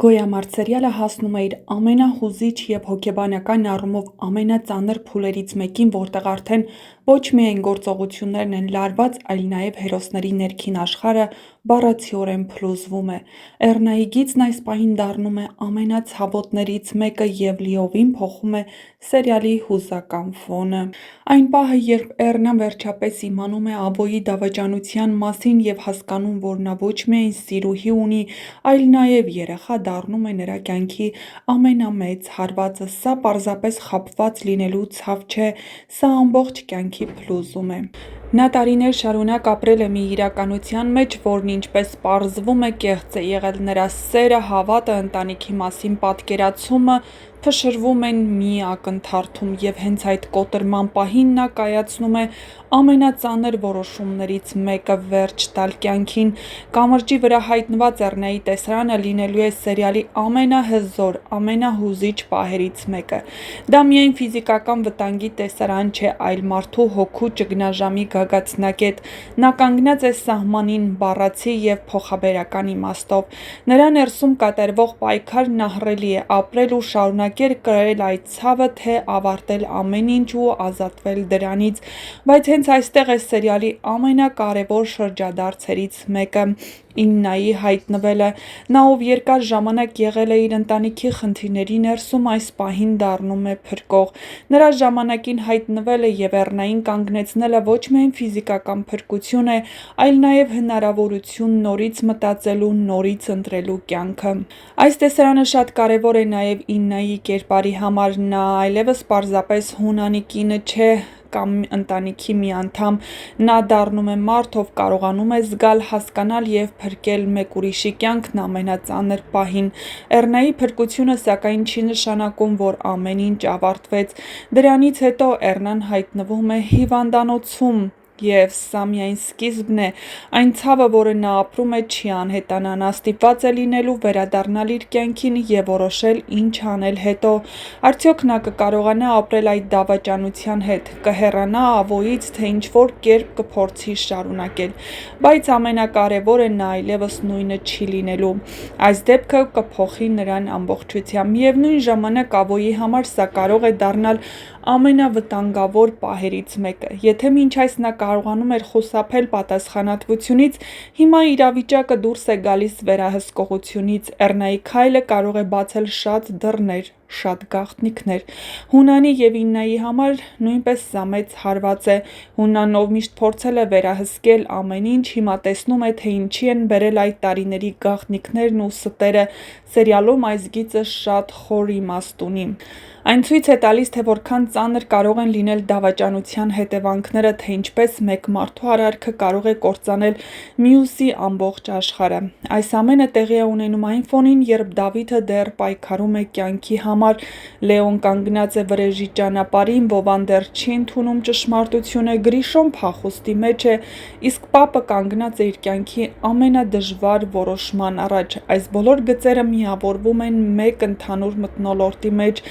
Գոյամարտ սերիալը հասնում է իր ամենահուզիչ և հոգեբանական առումով ամենածանր փուլերից մեկին, որտեղ արդեն ոչ միայն գործողություններն են լարված, այլ նաև հերոսների ներքին աշխարհը բառացիորեն փլուզվում է։ Էռնայի գիծն այս պահին դառնում է ամենացավոտներից մեկը և լիովին փոխում է սերիալի հուզական ֆոնը։ Այն պահը, երբ Էռնան վերջապես իմանում է Աբոյի դավաճանության մասին և հասկանում, որ նա ոչ միայն սիրուհի ունի, այլ նաև երեխա, դառնում է նրա կյանքի ամենամեծ հարվածը։ Սա պարզապես խաբված լինելու ցավ չէ, սա ամբողջ կյանքի փլուզում է։ Նա տարիներ շարունակ ապրել է մի իրականության մեջ, որն, ինչպես պարզվում է, կեղծ է եղել։ Նրա սերը, հավատը, ընտանիքի մասին պատկերացումը փշրվում են մի ակնթարթում, և հենց այդ կոտրման պահին նա կայացնում է ամենածանր որոշումներից մեկը՝ վերջ տալ կյանքին։ Կամրջի վրա հայտնված Էռնայի տեսարանը լինելու է սերիալի ամենահզոր, ամենահուզիչ պահերից մեկը։ Դա միայն ֆիզիկական վտանգի տեսարան չէ, այլ մարդու հոգու ճգնաժամի գագաթնակետ։ Նա կանգնած է սահմանին բառացի և փոխաբերական իմաստով։ Նրա ներսում կատարվող պայքարն ահռելի է՝ ապրել ու շարունակել կրել այդ ցավը, թե ավարտել ամեն ինչ ու ազատվել դրանից։ Բայց հենց այստեղ է սերիալի ամենակարևոր շրջադարձերից մեկը՝ Իննայի հայտնվելը։ Նա, ով երկար ժամանակ եղել է իր ընտանիքի խնդիրների ներսում, այս պահին դառնում է փրկող։ Նրա ժամանակին հայտնվելը և Էռնային կանգնեցնելը ոչ միայն ֆիզիկական փրկություն է, այլ նաև հնարավորություն նորից մտածելու, նորից ընտրելու կյանքը։ Այս տեսարանը շատ կարևոր է նաև Իննայի կերպարի համար։ Նա այլևս պարզապես հունանի կինը չէ կամ ընտանիքի մի անդամ։ Նա դառնում է մարդ, ով կարողանում է զգալ, հասկանալ և փրկել մեկ ուրիշի կյանքն ամենածանր պահին։ Էռնայի փրկությունը, սակայն, չի նշանակում, որ ամեն ինչ ավարտվեց։ Դրանից հետո Էռնան հայտնվում է հիվանդանոցում։ Եվ սա միայն սկիզբն է։ Այն ցավը, որը նա ապրում է, չի անհետանա։ Նա ստիպված է լինելու վերադառնալ իր կյանքին և որոշել ինչ անել հետո։ Արդյոք նա կկարողանա ապրել այդ դավաճանության հետ, կհեռանա Աբոյից, թե ինչ-որ կերպ կփորձի շարունակել։ Բայց ամենակարևորը՝ նա այլևս նույնը չի լինելու։ Այս դեպքը կփոխի նրան ամբողջությամբ։ Միևնույն ժամանակ Աբոյի համար սա կարող է դառնալ ամենավտանգավոր պահերից մեկը։ Եթե մինչ այս նա կարողանում էր խուսափել պատասխանատվությունից, հիմա իրավիճակը դուրս է գալիս վերահսկողությունից։ Էռնայի քայլը կարող է բացել շատ դռներ, շատ գաղտնիքներ։ Հունանի և Իննայի համար նույնպես սա մեծ հարված է։ Հունան, ով միշտ փորձել է վերահսկել ամեն ինչ, հիմա տեսնում է, թե ինչի են բերել այդ տարիների գաղտնիքներն ու ստերը։ Սերիալում այս գիծը շատ խոր իմաստ ունի։ Այն ցույց է տալիս, թե որքան ծանր կարող են լինել դավաճանության հետևանքները, թե ինչպես մեկ մարդու արարքը կարող է կործանել մյուսի ամբողջ աշխարհը։ Այս ամենը տեղի է ունենում այն ֆոնին, երբ Դավիթը դեռ պայքարում է կյանքի համար։ Լեոն կանգնած է վրեժի ճանապարհին, Վովան դեռ չի ընդունում ճշմարտությունը, Գրիշոն փախուստի մեջ է, իսկ պապը կանգնած է իր կյանքի ամենադժվար որոշման առաջ։ Այս բոլոր գծերը միավորվում են մեկ ընդհանուր մթնոլորտի մեջ՝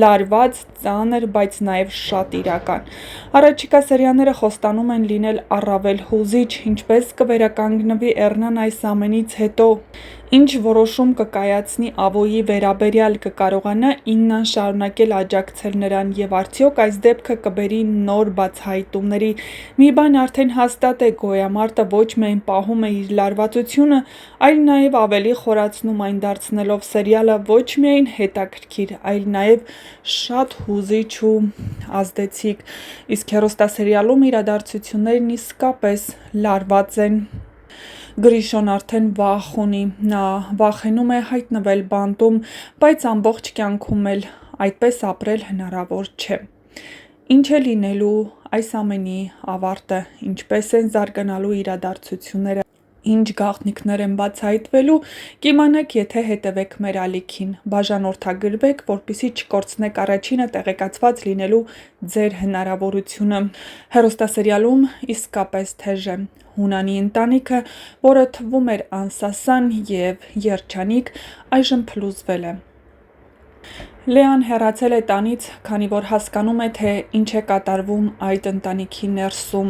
լարված, ծանր, բայց նաև շատ իրական։ Առաջիկա սերիաները խոստանում են լինել առավել հուզիչ։ Ինչպես կվերականգնվի Էռնան այս ամենից հետո։ Ինչ որոշում կկայացնի Աբոյի վերաբերյալ, կկարողանա Իննան շարունակել աջակցել նրան, և արդյոք այս դեպքը կբերի նոր բացահայտումների։ Մի բան արդեն հաստատ է՝ Գոյամարտը ոչ միայն պահում է իր լարվածությունը, այլ նաև ավելի խորացնում այն, դարձնելով սերիալը ոչ միայն հետաքրքիր, այլ նաև շատ հուզիչ ու ազդեցիկ։ Իսկ հեռուստասերիալում իրադարձություններն իսկապես լարված են։ Գրիշոն արդեն վախ ունի։ Նա վախենում է հայտնվել բանտում, բայց ամբողջ կյանքում էլ այդպես ապրել հնարավոր չէ։ Ինչ է լինելու այս ամենի ավարտը, ինչպես են զարգանալու իրադարձությունները, ինչ գաղտնիքներ են բացահայտվելու, կիմանաք, եթե հետևեք մեր ալիքին։ Բաժանորդագրվեք, որպեսզի չկորցնեք առաջինը տեղեկացված լինելու ձեր հնարավորությունը։ Հեռուստասերիալում իսկապես թեժ է։ Հունանի ընտանիքը, որը թվում էր անսասան և երջանիկ, այժմ փլուզվել է։ Լեան հեռացել է տանից, քանի որ հասկանում է, թե ինչ է կատարվում այդ ընտանիքի ներսում։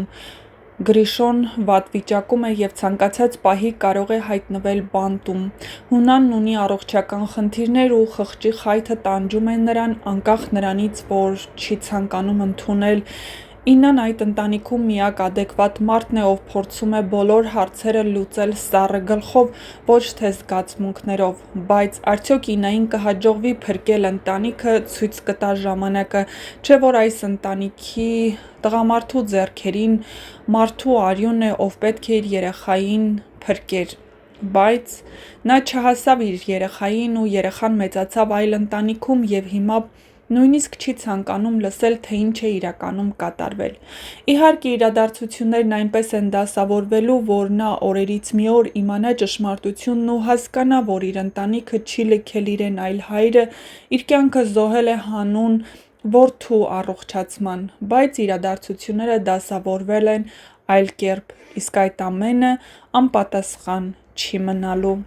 Գրիշոն վատ վիճակում է և ցանկացած պահի կարող է հայտնվել բանտում։ Հունանն ունի առողջական խնդիրներ ու խղճի խայթը տանջում է նրան, անկախ նրանից, որ չի ցանկանում ընդունել Իննան այդ ընտանիքում միակ ադեկվատ մարդն է, ով փորձում է բոլոր հարցերը լուծել սառը գլխով, ոչ թե զգացմունքներով, բայց արդյոք Իննային կհաջողվի փրկել ընտանիքը, ցույց կտա ժամանակը, չէ՞ որ այս ընտանիքի տղամարդու ձեռքերին մարդու արյունն է, ով պետք է իր երեխային փրկեր։ Բայց նա չհասավ իր երեխային ու երեխան մեծացավ այլ ընտանիքում և հիմա նույնիսկ չի ցանկանում լսել, թե ինչ է իրականում կատարվել։ Իհարկե, իրադարձություններն այնպես են դասավորվելու, որ նա օրերից մի օր իմանա ճշմարտությունն ու հասկանա, որ իր ընտանիքը չի լքել իրեն, այլ հայրը իր կյանքը զոհել է հանուն որդու առողջացման, բայց իրադարձությունները դասավորվել են այլ կերպ, իսկ այդ ամենը անպատասխան չի մնալու։